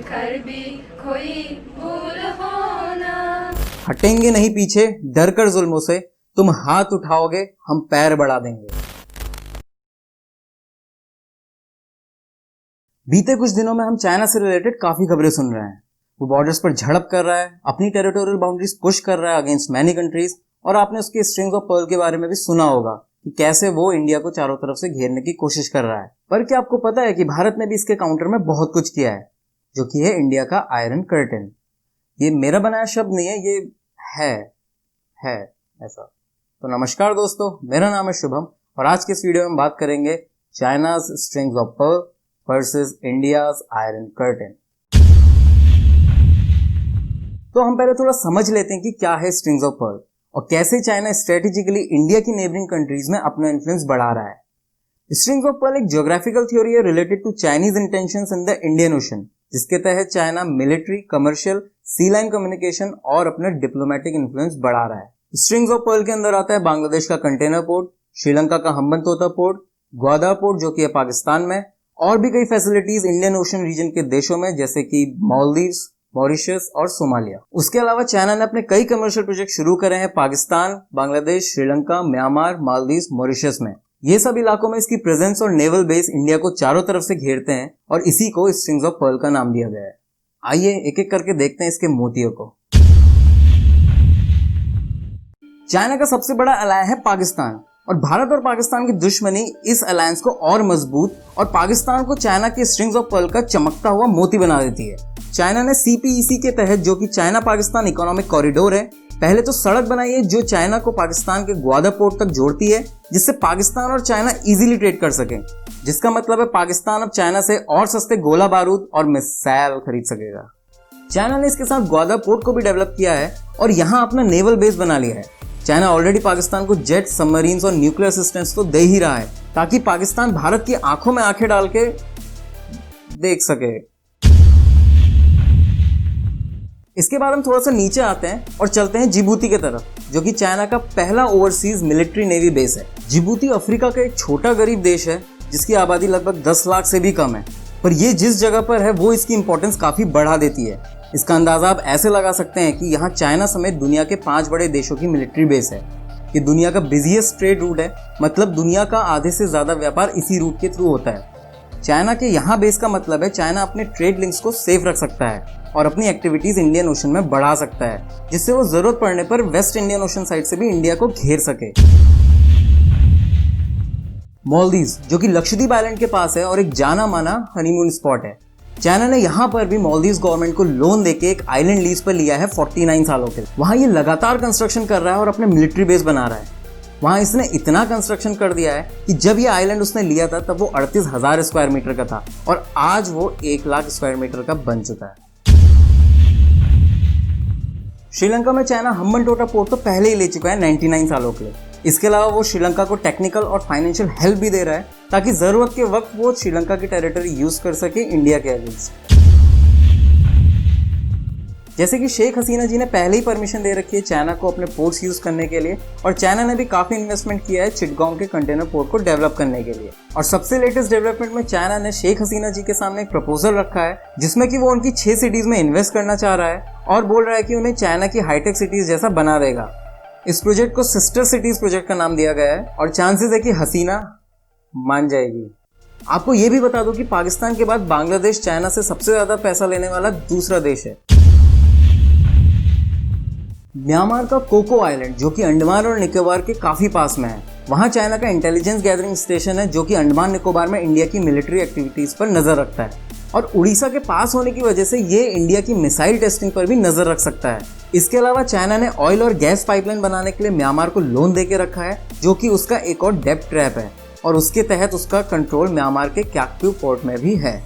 कर भी कोई भूल होना। हटेंगे नहीं पीछे डर कर जुल्मों से, तुम हाथ उठाओगे हम पैर बढ़ा देंगे। बीते कुछ दिनों में हम चाइना से रिलेटेड काफी खबरें सुन रहे हैं। वो बॉर्डर्स पर झड़प कर रहा है, अपनी टेरिटोरियल बाउंड्रीज पुश कर रहा है अगेंस्ट मैनी कंट्रीज, और आपने उसके स्ट्रिंग्स ऑफ पर्ल के बारे में भी सुना होगा कि कैसे वो इंडिया को चारों तरफ से घेरने की कोशिश कर रहा है। पर क्या आपको पता है कि भारत ने भी इसके काउंटर में बहुत कुछ किया है, जो कि है इंडिया का आयरन कर्टेन। ये मेरा बनाया शब्द नहीं है, ये है ऐसा। तो नमस्कार दोस्तों, मेरा नाम है शुभम और आज के इस वीडियो में हम बात करेंगे China's strings of Perl versus India's iron curtain. तो हम पहले थोड़ा समझ लेते हैं कि क्या है स्ट्रिंग्स ऑफ पर्ल और कैसे चाइना स्ट्रेटेजिकली इंडिया की नेबरिंग कंट्रीज में अपना इन्फ्लुएंस बढ़ा रहा है। स्ट्रिंग्स ऑफ पर्ल एक ज्योग्राफिकल थ्योरी है related to Chinese intentions in the Indian Ocean, जिसके तहत China military, commercial, sea line communication और अपना डिप्लोमेटिक इन्फ्लुएंस बढ़ा रहा है। स्ट्रिंग्स ऑफ पर्ल के अंदर आता है बांग्लादेश का कंटेनर पोर्ट, श्रीलंका का हम्बनतोता पोर्ट, ग्वादर पोर्ट जो कि है पाकिस्तान में, और भी कई फैसिलिटीज इंडियन ओशन रीजन के देशों में जैसे कि मालदीव्स, मॉरिशस और सोमालिया। उसके अलावा चाइना ने अपने कई कमर्शियल प्रोजेक्ट शुरू करे हैं पाकिस्तान, बांग्लादेश, श्रीलंका, म्यांमार, मालदीव्स, मॉरिशस में। ये सब इलाकों में इसकी प्रेजेंस और नेवल बेस इंडिया को चारों तरफ से घेरते हैं और इसी को स्ट्रिंग्स ऑफ पर्ल का नाम दिया गया है। आइए एक एक करके देखते हैं इसके मोतियों को। चाइना का सबसे बड़ा अलाय है पाकिस्तान, और भारत और पाकिस्तान की दुश्मनी इस अलायंस को और मजबूत और पाकिस्तान को चाइना के स्ट्रिंग्स ऑफ पर्ल का चमकता हुआ मोती बना देती है। चाइना ने CPEC के तहत, जो कि चाइना पाकिस्तान इकोनॉमिक कॉरिडोर है, पहले तो सड़क बनाई है जो चाइना को पाकिस्तान के ग्वादर पोर्ट तक जोड़ती है, जिससे पाकिस्तान और चाइना इजीली ट्रेड कर सके, जिसका मतलब है पाकिस्तान अब चाइना से और सस्ते गोला बारूद और मिसाइल खरीद सकेगा। चाइना ने इसके साथ ग्वादर पोर्ट को भी डेवलप किया है और यहाँ अपना नेवल बेस बना लिया है। चाइना ऑलरेडी पाकिस्तान को जेट, सबमरीन्स और न्यूक्लियर असिस्टेंस तो दे ही रहा है, ताकि पाकिस्तान भारत की आंखों में आंखें डाल के देख सके। इसके बाद हम थोड़ा सा नीचे आते हैं और चलते हैं जिबूती की तरफ, जो कि चाइना का पहला ओवरसीज मिलिट्री नेवी बेस है। जिबूती अफ्रीका का एक छोटा गरीब देश है जिसकी आबादी लगभग 10 लाख से भी कम है, पर ये जिस जगह पर है वो इसकी इंपॉर्टेंस काफी बढ़ा देती है। इसका अंदाजा आप ऐसे लगा सकते हैं कि यहाँ चाइना समेत दुनिया के 5 बड़े देशों की मिलिट्री बेस है। ये दुनिया का बिजिएस्ट ट्रेड रूट है, मतलब दुनिया का आधे से ज्यादा व्यापार इसी रूट के थ्रू होता है। चाइना के यहाँ बेस का मतलब है चाइना अपने ट्रेड लिंक्स को सेफ रख सकता है और अपनी एक्टिविटीज इंडियन ओशन में बढ़ा सकता है, जिससे वो जरूरत पड़ने पर वेस्ट इंडियन ओशन साइड से भी इंडिया को घेर सके। मालदीव्स, जो कि लक्षद्वीप आइलैंड के पास है और एक जाना माना हनीमून स्पॉट है, चाइना ने यहाँ पर भी मालदीव्स गवर्नमेंट को लोन देके एक आइलैंड लीज पर लिया है 49 सालों के लिए। वहाँ ये लगातार कंस्ट्रक्शन कर रहा है और अपने मिलिट्री बेस बना रहा है। वहाँ इसने इतना कंस्ट्रक्शन कर दिया है कि जब ये आइलैंड उसने लिया था तब वो 38,000 स्क्वायर मीटर का था और आज वो 1 लाख स्क्वायर मीटर का बन चुका है। श्रीलंका में चाइना हम्बनटोटा पोर्ट तो पहले ही ले चुका है 99 सालों के लिए। इसके अलावा वो श्रीलंका को टेक्निकल और फाइनेंशियल हेल्प भी दे रहा है ताकि जरूरत के वक्त वो श्रीलंका की टेरिटरी यूज कर सके इंडिया के अगेंस्ट। जैसे कि शेख हसीना जी ने पहले ही परमिशन दे रखी है चाइना को अपने पोर्ट्स यूज करने के लिए, और चाइना ने भी काफी इन्वेस्टमेंट किया है चिटगांव के कंटेनर पोर्ट को डेवलप करने के लिए। और सबसे लेटेस्ट डेवलपमेंट में चाइना ने शेख हसीना जी के सामने एक प्रपोजल रखा है जिसमें कि वो उनकी 6 सिटीज में इन्वेस्ट करना चाह रहा है और बोल रहा है कि उन्हें चाइना की हाईटेक सिटीज जैसा बना देगा। इस प्रोजेक्ट को सिस्टर सिटीज प्रोजेक्ट का नाम दिया गया है और चांसेस है कि हसीना मान जाएगी। आपको ये भी बता दो कि पाकिस्तान के बाद बांग्लादेश चाइना से सबसे ज्यादा पैसा लेने वाला दूसरा देश है। म्यांमार का कोको आइलैंड, जो कि अंडमान और निकोबार के काफी पास में है, वहां चाइना का इंटेलिजेंस गैदरिंग स्टेशन है जो कि अंडमान निकोबार में इंडिया की मिलिट्री एक्टिविटीज पर नजर रखता है। और उड़ीसा के पास होने की वजह से ये इंडिया की मिसाइल टेस्टिंग पर भी नजर रख सकता है। इसके अलावा चाइना ने ऑयल और गैस पाइपलाइन बनाने के लिए म्यांमार को लोन देके रखा है, जो कि उसका एक और डेप्ट ट्रैप है और उसके तहत उसका कंट्रोल म्यांमार के क्याक्यू पोर्ट में भी है।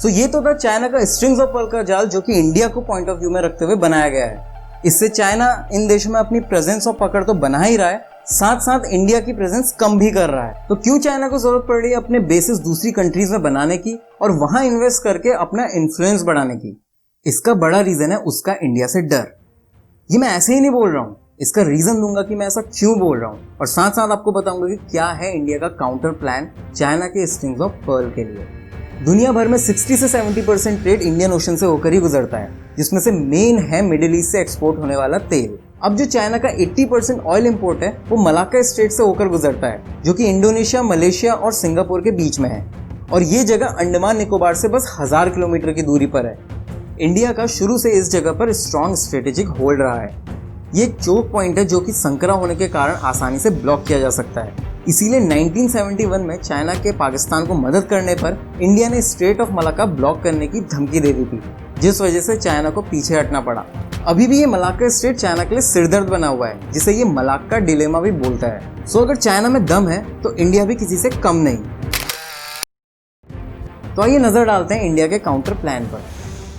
तो ये तो था चाइना का स्ट्रिंग्स ऑफ पर्ल का जाल, जो कि इंडिया को पॉइंट ऑफ व्यू में रखते हुए बनाया गया है। इससे चाइना इन देशों में अपनी प्रेजेंस और पकड़ तो बना ही रहा है, साथ साथ इंडिया की प्रेजेंस कम भी कर रहा है। तो क्यों चाइना को जरूरत पड़ रही है अपने बेसिस दूसरी कंट्रीज में बनाने की और वहां इन्वेस्ट करके अपना इन्फ्लुएंस बढ़ाने की? इसका बड़ा रीजन है उसका इंडिया से डर। ये मैं ऐसे ही नहीं बोल रहा हूँ, इसका रीजन दूंगा कि मैं ऐसा क्यों बोल रहा हूँ और साथ साथ आपको बताऊंगा कि क्या है इंडिया का काउंटर प्लान चाइना के स्ट्रिंग्स ऑफ पर्ल के लिए। दुनिया भर में 60 से 70% ट्रेड इंडियन ओशन से होकर ही गुजरता है, जिसमें से मेन है मिडिल ईस्ट से एक्सपोर्ट होने वाला तेल। अब जो चाइना का 80% ऑयल इंपोर्ट है वो मलाक्का स्ट्रेट से होकर गुजरता है, जो कि इंडोनेशिया, मलेशिया और सिंगापुर के बीच में है, और ये जगह अंडमान निकोबार से बस 1000 किलोमीटर की दूरी पर है। इंडिया का शुरू से इस जगह पर स्ट्रॉन्ग स्ट्रेटेजिक होल्ड रहा है। ये एक चोक पॉइंट है जो कि संकरा होने के कारण आसानी से ब्लॉक किया जा सकता है। इसीलिए 1971 में चाइना के पाकिस्तान को मदद करने पर इंडिया ने स्ट्रेट ऑफ मलाक्का ब्लॉक करने की धमकी दे दी थी, जिस वजह से चाइना को पीछे हटना पड़ा। अभी भी ये मलाक्का स्ट्रेट चाइना के लिए सिरदर्द बना हुआ है, जिसे ये मलाक्का डिलेमा भी बोलता है। सो अगर चाइना में दम है तो इंडिया भी किसी से कम नहीं। तो आइए नजर डालते हैं इंडिया के काउंटर प्लान पर।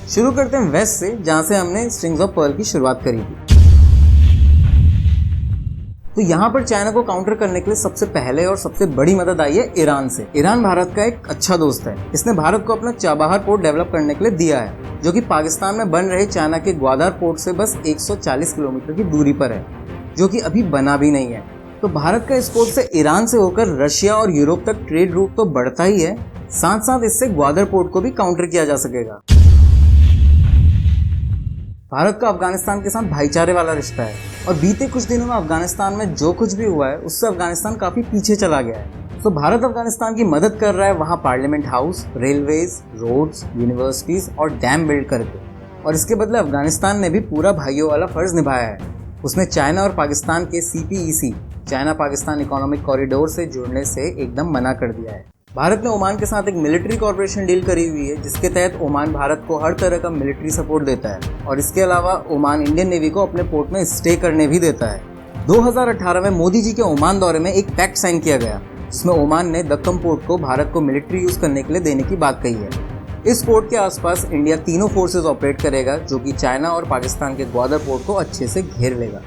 शुरू करते हैं वेस्ट से, जहां से हमने स्ट्रिंग्स ऑफ पर्ल की शुरुआत करी थी। तो यहाँ पर चाइना को काउंटर करने के लिए सबसे पहले और सबसे बड़ी मदद आई है ईरान से। ईरान भारत का एक अच्छा दोस्त है। इसने भारत को अपना चाबहार पोर्ट डेवलप करने के लिए दिया है, जो कि पाकिस्तान में बन रहे चाइना के ग्वादर पोर्ट से बस 140 किलोमीटर की दूरी पर है, जो कि अभी बना भी नहीं है। तो भारत का इस पोर्ट से ईरान से होकर रशिया और यूरोप तक ट्रेड रूट तो बढ़ता ही है, साथ साथ इससे ग्वादर पोर्ट को भी काउंटर किया जा सकेगा। भारत का अफगानिस्तान के साथ भाईचारे वाला रिश्ता है, और बीते कुछ दिनों में अफगानिस्तान में जो कुछ भी हुआ है उससे अफगानिस्तान काफी पीछे चला गया है। तो भारत अफगानिस्तान की मदद कर रहा है वहाँ parliament house, railways, roads, universities और डैम बिल्ड करके, और इसके बदले अफगानिस्तान ने भी पूरा भाइयों वाला फर्ज निभाया है। उसने चाइना और पाकिस्तान के CPEC, China Pakistan economic corridor से जुड़ने से एकदम मना कर दिया है। भारत ने ओमान के साथ एक मिलिट्री कॉर्पोरेशन डील करी हुई है, जिसके तहत ओमान भारत को हर तरह का मिलिट्री सपोर्ट देता है, और इसके अलावा ओमान इंडियन नेवी को अपने पोर्ट में स्टे करने भी देता है। 2018 में मोदी जी के ओमान दौरे में एक पैक्ट साइन किया गया, जिसमें ओमान ने दक्कम पोर्ट को भारत को मिलिट्री यूज करने के लिए देने की बात कही है। इस पोर्ट के आसपास इंडिया तीनों फोर्सेज ऑपरेट करेगा, जो कि चाइना और पाकिस्तान के ग्वादर पोर्ट को अच्छे से घेर लेगा।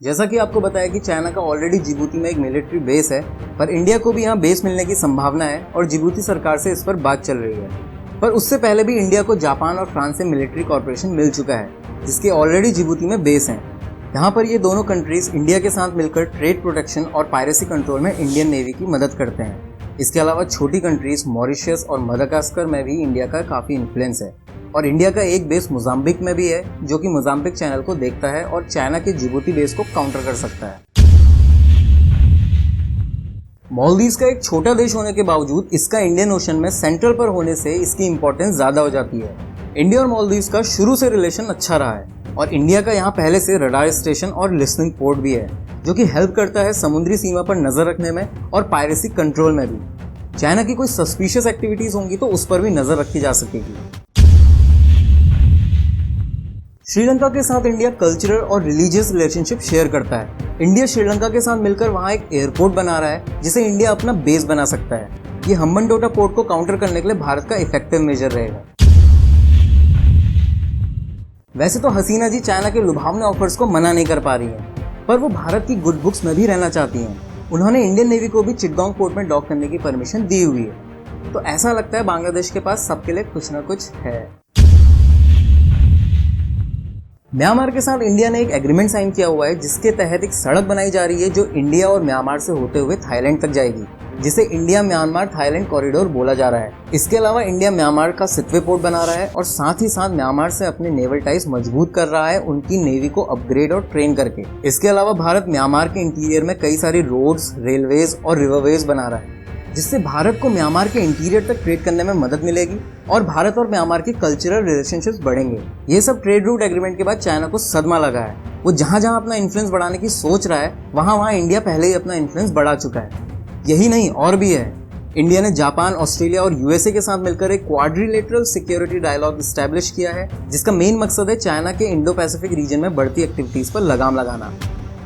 जैसा कि आपको बताया कि चाइना का ऑलरेडी जिबूती में एक मिलिट्री बेस है, पर इंडिया को भी यहाँ बेस मिलने की संभावना है, और जिबूती सरकार से इस पर बात चल रही है। पर उससे पहले भी इंडिया को जापान और फ्रांस से मिलिट्री कॉर्पोरेशन मिल चुका है, जिसके ऑलरेडी जिबूती में बेस हैं। यहाँ पर ये दोनों कंट्रीज इंडिया के साथ मिलकर ट्रेड प्रोटेक्शन और पायरेसी कंट्रोल में इंडियन नेवी की मदद करते हैं। इसके अलावा छोटी कंट्रीज मॉरिशस और मदागास्कर में भी इंडिया का काफ़ी इन्फ्लुएंस है, और इंडिया का एक बेस मोजाम्बिक में भी है, जो कि मोजाम्बिक चैनल को देखता है और चाइना के जिबूती बेस को काउंटर कर सकता है। मालदीव्स का एक छोटा देश होने के बावजूद इसका इंडियन ओशन में सेंट्रल पर होने से इसकी इंपॉर्टेंस ज़्यादा हो जाती है। इंडिया और मालदीव्स का शुरू से रिलेशन अच्छा रहा है, और इंडिया का यहाँ पहले से रडार स्टेशन और लिसनिंग पोर्ट भी है, जो कि हेल्प करता है समुद्री सीमा पर नज़र रखने में और पायरेसी कंट्रोल में भी। चाइना की कोई सस्पिशियस एक्टिविटीज़ होंगी तो उस पर भी नज़र रखी जा सकेगी। श्रीलंका के साथ इंडिया कल्चरल और रिलीजियस रिलेशनशिप शेयर करता है। इंडिया श्रीलंका के साथ मिलकर वहाँ एक एयरपोर्ट बना रहा है, जिसे इंडिया अपना बेस बना सकता है। ये हम्बनटोटा पोर्ट को काउंटर करने के लिए भारत का इफेक्टिव मेजर रहेगा। वैसे तो हसीना जी चाइना के लुभावने ऑफर्स को मना नहीं कर पा रही हैं, पर वो भारत की गुड बुक्स में भी रहना चाहती हैं। उन्होंने इंडियन नेवी को भी चिटगांग पोर्ट में डॉक करने की परमिशन दी हुई है। तो ऐसा लगता है बांग्लादेश के पास सबके लिए कुछ ना कुछ है। म्यांमार के साथ इंडिया ने एक एग्रीमेंट साइन किया हुआ है, जिसके तहत एक सड़क बनाई जा रही है जो इंडिया और म्यांमार से होते हुए थाईलैंड तक जाएगी, जिसे इंडिया म्यांमार थाईलैंड कॉरिडोर बोला जा रहा है। इसके अलावा इंडिया म्यांमार का सितवे पोर्ट बना रहा है, और साथ ही साथ म्यांमार से अपने नेवल टाइज मजबूत कर रहा है, उनकी नेवी को अपग्रेड और ट्रेन करके। इसके अलावा भारत म्यांमार के इंटीरियर में कई सारी रोड्स, रेलवेज और रिवरवेज बना रहा है, जिससे भारत को म्यांमार के इंटीरियर तक ट्रेड करने में मदद मिलेगी, और भारत और म्यांमार की कल्चरल रिलेशनशिप्स बढ़ेंगे। ये सब ट्रेड रूट एग्रीमेंट के बाद चाइना को सदमा लगा है। वो जहाँ जहाँ अपना इन्फ्लुएंस बढ़ाने की सोच रहा है, वहाँ इंडिया पहले ही अपना इन्फ्लुएंस बढ़ा चुका है। यही नहीं, और भी है। इंडिया ने जापान, ऑस्ट्रेलिया और USA के साथ मिलकर एक क्वाड्रिलेटरल सिक्योरिटी डायलॉग एस्टैब्लिश किया है, जिसका मेन मकसद है चाइना के इंडो पैसिफिक रीजन में बढ़ती एक्टिविटीज पर लगाम लगाना।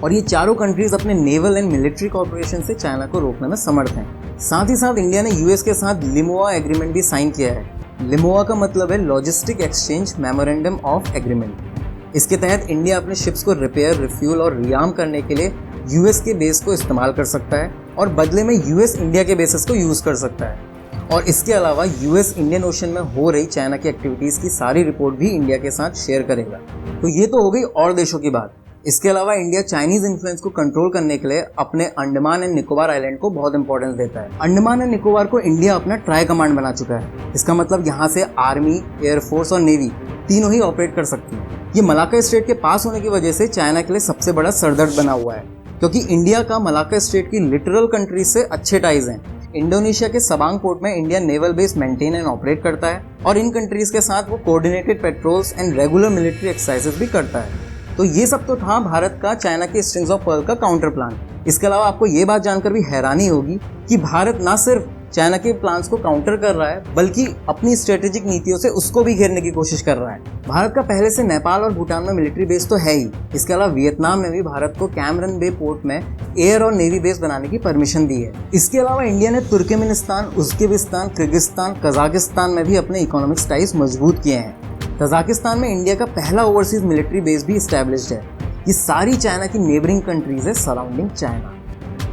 और ये चारों कंट्रीज अपने नेवल एंड मिलिट्री कॉर्पोरेशन से चाइना को रोकने में समर्थ हैं। साथ ही साथ इंडिया ने US के साथ लिमोआ एग्रीमेंट भी साइन किया है। लिमोआ का मतलब है logistic exchange memorandum of agreement. इसके तहत इंडिया अपने शिप्स को रिपेयर, रिफ्यूल और रियार्म करने के लिए US के बेस को इस्तेमाल कर सकता है, और बदले में US इंडिया के बेसेस को यूज़ कर सकता है। और इसके अलावा US इंडियन ओशन में हो रही चाइना की एक्टिविटीज़ की सारी रिपोर्ट भी इंडिया के साथ शेयर करेगा। तो ये तो हो गई और देशों की बात। इसके अलावा इंडिया चाइनीज इन्फ्लुएंस को कंट्रोल करने के लिए अपने अंडमान एंड निकोबार आइलैंड को बहुत इंपॉर्टेंस देता है। अंडमान एंड निकोबार को इंडिया अपना ट्राई कमांड बना चुका है। इसका मतलब यहाँ से आर्मी, एयरफोर्स और नेवी तीनों ही ऑपरेट कर सकती है। ये मलाक्का स्ट्रेट के पास होने की वजह से चाइना के लिए सबसे बड़ा सरदर्द बना हुआ है, क्योंकि इंडिया का मलाक्का स्ट्रेट की लिटरल कंट्रीज से अच्छे टाइज हैं। इंडोनेशिया के सबांग पोर्ट में India naval base maintain and operate करता है और इन कंट्रीज के साथ वो coordinated patrols and regular military exercises भी करता है। तो ये सब तो था भारत का चाइना के स्ट्रिंग्स ऑफ पर्ल का काउंटर प्लान। इसके अलावा आपको ये बात जानकर भी हैरानी होगी कि भारत ना सिर्फ चाइना के प्लान्स को काउंटर कर रहा है, बल्कि अपनी स्ट्रेटेजिक नीतियों से उसको भी घेरने की कोशिश कर रहा है। भारत का पहले से नेपाल और भूटान में मिलिट्री बेस तो है ही। इसके अलावा वियतनाम ने भी भारत को कैमरन बे पोर्ट में एयर और नेवी बेस बनाने की परमिशन दी है। इसके अलावा इंडिया ने तुर्कमेनिस्तान, उज्बेकिस्तान, किर्गिस्तान, कजाकिस्तान में भी अपने इकोनॉमिक टाइज मजबूत किए हैं। कजाकिस्तान में इंडिया का पहला ओवरसीज मिलिट्री बेस भी एस्टैब्लिश्ड है। ये सारी चाइना की नेबरिंग कंट्रीज है सराउंडिंग चाइना।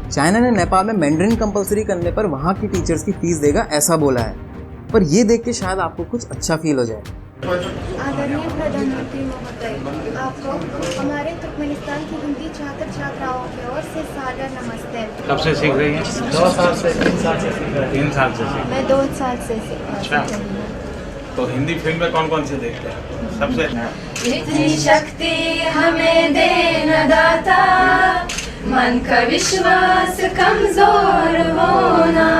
चाइना ने नेपाल में मैंड्रिन कंपलसरी करने पर वहाँ की टीचर्स की फीस देगा ऐसा बोला है, पर ये देख के शायद आपको कुछ अच्छा फील हो जाए। आदरणीय प्रधानमंत्री महोदय, आपको हमारे तुर्कमेनिस्तान की हिंदी छात्र छात्राओं की ओर से सादर नमस्ते। कब से सीख रही हैं? 2 साल से 3 साल से सीख रहे हैं। 3 साल से सीख। मैं 2 साल से अच्छा। तो हिंदी फिल्म में कौन कौन से देखते हैं सबसे? इतनी शक्ति हमें देना दाता, मन का विश्वास कमजोर होना,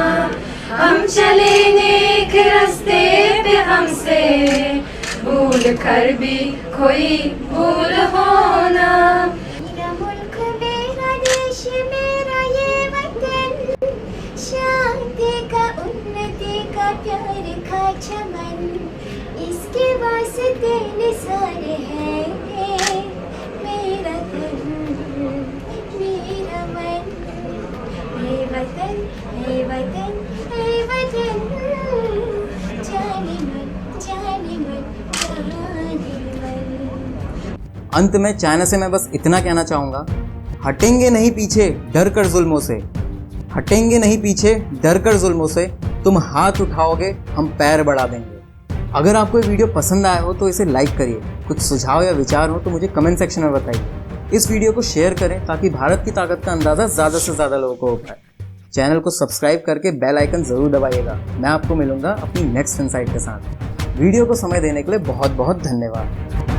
हम चले नेक रास्ते पे हमसे भूल कर भी कोई भूल होना। मेरा मुल्क मेरा देश मेरा ये वतन, शांति का उन्नति का प्यार का चमन, इसके वास्ते निसार है मेरा तन मेरा मन, हे वतन हे वतन हे वतन, जाने मन जाने मन जाने मन। अंत में चाइना से मैं बस इतना कहना चाहूँगा, हटेंगे नहीं पीछे डर कर जुल्मों से, हटेंगे नहीं पीछे डर कर जुल्मों से, तुम हाथ उठाओगे हम पैर बढ़ा देंगे। अगर आपको ये वीडियो पसंद आया हो तो इसे लाइक करिए। कुछ सुझाव या विचार हो तो मुझे कमेंट सेक्शन में बताइए। इस वीडियो को शेयर करें ताकि भारत की ताकत का अंदाज़ा ज़्यादा से ज़्यादा लोगों को हो पाए। चैनल को सब्सक्राइब करके बेल आइकन ज़रूर दबाइएगा। मैं आपको मिलूंगा अपनी नेक्स्ट इनसाइट के साथ। वीडियो को समय देने के लिए बहुत बहुत धन्यवाद।